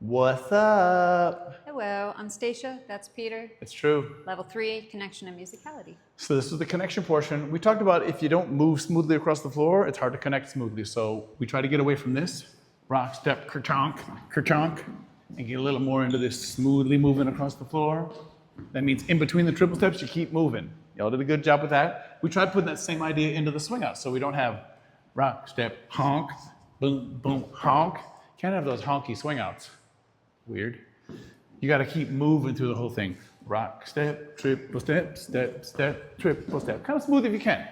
What's up? Hello, I'm Stacia, that's Peter. It's true. Level 3, Connection and Musicality. So this is the connection portion. We talked about if you don't move smoothly across the floor, it's hard to connect smoothly. So we try to get away from this. Rock, step, kerchonk, kerchonk, and get a little more into this smoothly moving across the floor. That means in between the triple steps, you keep moving. Y'all did a good job with that. We tried putting that same idea into the swing out, so we don't have rock, step, honk, boom, boom, honk. Can't have those honky swing outs. Weird. You got to keep moving through the whole thing. Rock, step, triple step, step, step, triple step. Kind of smooth if you can.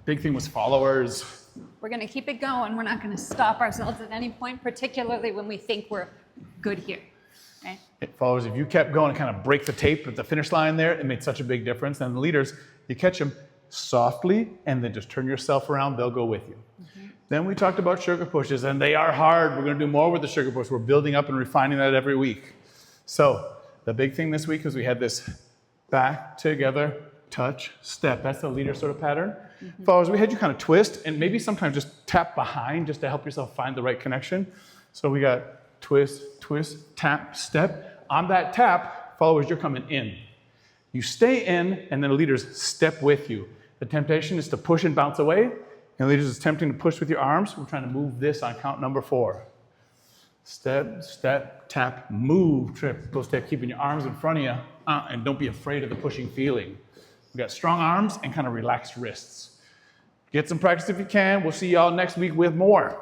Big thing was followers. We're going to keep it going. We're not going to stop ourselves at any point, particularly when we think we're good here. Right? Followers, if you kept going and kind of break the tape at the finish line there, it made such a big difference. And the leaders, you catch them softly and then just turn yourself around, they'll go with you. Mm-hmm. Then we talked about sugar pushes, and they are hard. We're going to do more with the sugar push. We're building up and refining that every week. So the big thing this week is we had this back, together, touch, step. That's the leader sort of pattern. Mm-hmm. Followers, we had you kind of twist and maybe sometimes just tap behind just to help yourself find the right connection. So we got twist, twist, tap, step. On that tap, followers, you're coming in. You stay in, and then the leaders step with you. The temptation is to push and bounce away. And leaders is attempting to push with your arms. We're trying to move this on count number 4. Step, step, tap, move, triple step, keeping your arms in front of you. And don't be afraid of the pushing feeling. We got strong arms and kind of relaxed wrists. Get some practice if you can. We'll see y'all next week with more.